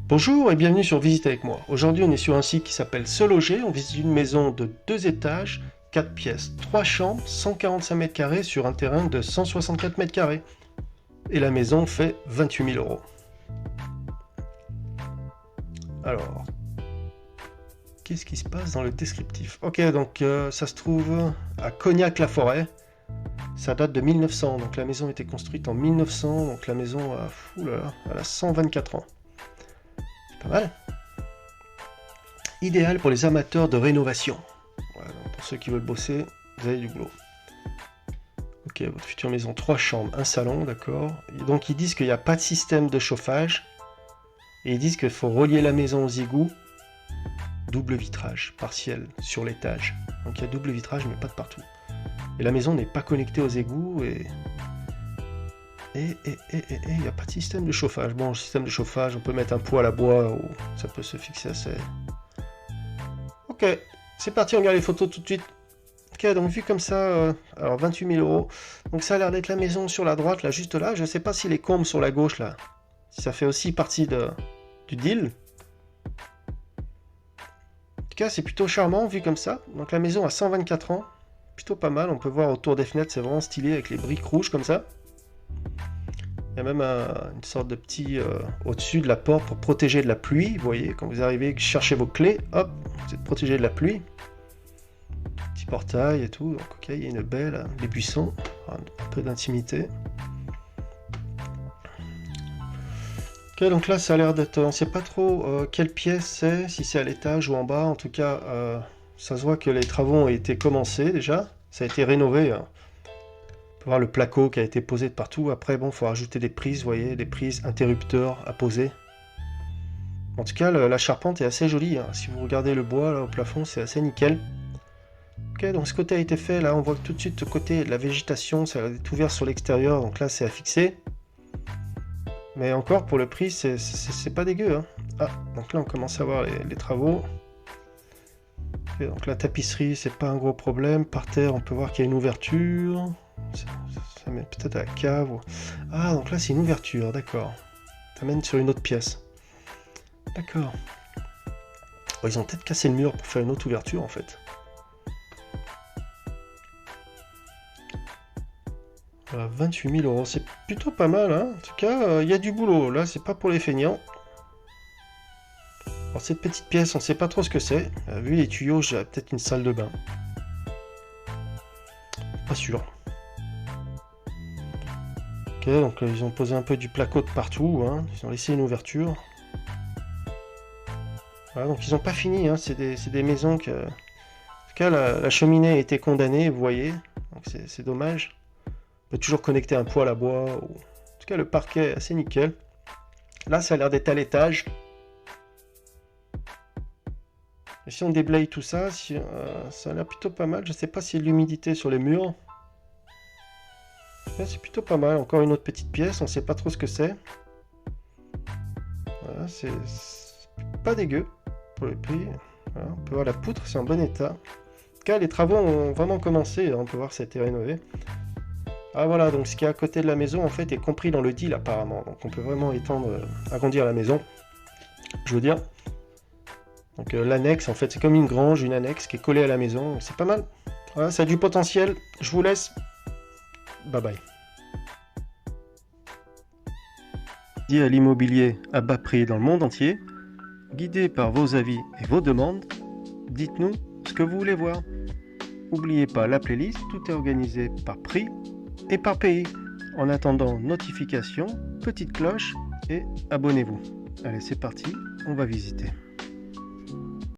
Bonjour et bienvenue sur Visite avec moi. Aujourd'hui on est sur un site qui s'appelle Se Loger. On visite une maison de 2 étages, 4 pièces, 3 chambres, 145 mètres carrés sur un terrain de 164 mètres carrés. Et la maison fait 28 000 euros. Alors, qu'est-ce qui se passe dans le descriptif? Ok, donc ça se trouve à Cognac-la-Forêt. Ça date de 1900, donc la maison a été construite en 1900, donc la maison a, elle a 124 ans. Pas mal. Idéal pour les amateurs de rénovation. Voilà, pour ceux qui veulent bosser, vous avez du boulot. Ok, votre future maison, 3 chambres, un salon, d'accord. Donc ils disent qu'il n'y a pas de système de chauffage. Et ils disent qu'il faut relier la maison aux égouts. Double vitrage, partiel, sur l'étage. Donc il y a double vitrage, mais pas de partout. Et la maison n'est pas connectée aux égouts et il n'y a pas de système de chauffage. Bon, le système de chauffage, on peut mettre un poêle à bois ou ça peut se fixer assez. Ok, c'est parti, on regarde les photos tout de suite. Ok, donc vu comme ça, alors 28 000 euros. Donc ça a l'air d'être la maison sur la droite, là, juste là. Je ne sais pas si les combes sur la gauche, là, si ça fait aussi partie du deal. En tout cas, c'est plutôt charmant vu comme ça. Donc la maison a 124 ans. Plutôt pas mal, on peut voir autour des fenêtres, c'est vraiment stylé avec les briques rouges comme ça. Il y a même une sorte de petit au-dessus de la porte pour protéger de la pluie. Vous voyez, quand vous arrivez, cherchez vos clés, hop, vous êtes protégé de la pluie. Petit portail et tout, donc ok, il y a une baie là, les buissons, un peu d'intimité. Ok, donc là ça a l'air d'être, on sait pas trop quelle pièce c'est, si c'est à l'étage ou en bas, en tout cas ça se voit que les travaux ont été commencés déjà, ça a été rénové. On peut voir le placo qui a été posé de partout. Après, bon, il faut rajouter des prises, vous voyez, des prises interrupteurs à poser. En tout cas, la charpente est assez jolie, hein. Si vous regardez le bois là, au plafond, c'est assez nickel. Ok, donc ce côté a été fait. Là, on voit tout de suite le côté de la végétation, ça est ouvert sur l'extérieur, donc là, c'est à fixer. Mais encore, pour le prix, c'est pas dégueu, hein. Ah, donc là, on commence à voir les travaux. Okay, donc la tapisserie, c'est pas un gros problème. Par terre, on peut voir qu'il y a une ouverture. Ça met peut-être à la cave. Ah, donc là, c'est une ouverture, d'accord. Ça mène sur une autre pièce. D'accord. Oh, ils ont peut-être cassé le mur pour faire une autre ouverture, en fait. Voilà, 28 000 euros, c'est plutôt pas mal, hein. En tout cas, il y a du boulot. Là, c'est pas pour les feignants. Alors, cette petite pièce, on sait pas trop ce que c'est. Vu les tuyaux, j'ai peut-être une salle de bain. Pas sûr. Ok, donc ils ont posé un peu du placo de partout, hein. Ils ont laissé une ouverture. Voilà, donc ils n'ont pas fini, hein. C'est des maisons que... En tout cas, la cheminée a été condamnée, vous voyez. Donc c'est dommage. On peut toujours connecter un poêle à bois. En tout cas, le parquet est assez nickel. Là, ça a l'air d'être à l'étage. Et si on déblaye tout ça, ça a l'air plutôt pas mal. Je sais pas s'il y a de l'humidité sur les murs. C'est plutôt pas mal. Encore une autre petite pièce, on sait pas trop ce que c'est. Voilà, c'est pas dégueu pour le prix. Voilà, on peut voir la poutre, c'est en bon état. En tout cas, les travaux ont vraiment commencé. On peut voir que ça a été rénové. Ah voilà, donc ce qui est à côté de la maison en fait est compris dans le deal apparemment. Donc on peut vraiment étendre, agrandir la maison. Je veux dire. Donc l'annexe en fait c'est comme une grange, une annexe qui est collée à la maison. C'est pas mal. Voilà, ça a du potentiel. Je vous laisse. Bye bye. Dédié à l'immobilier à bas prix dans le monde entier, guidé par vos avis et vos demandes, dites-nous ce que vous voulez voir. N'oubliez pas la playlist, tout est organisé par prix et par pays. En attendant, notification, petite cloche et abonnez-vous. Allez, c'est parti, on va visiter.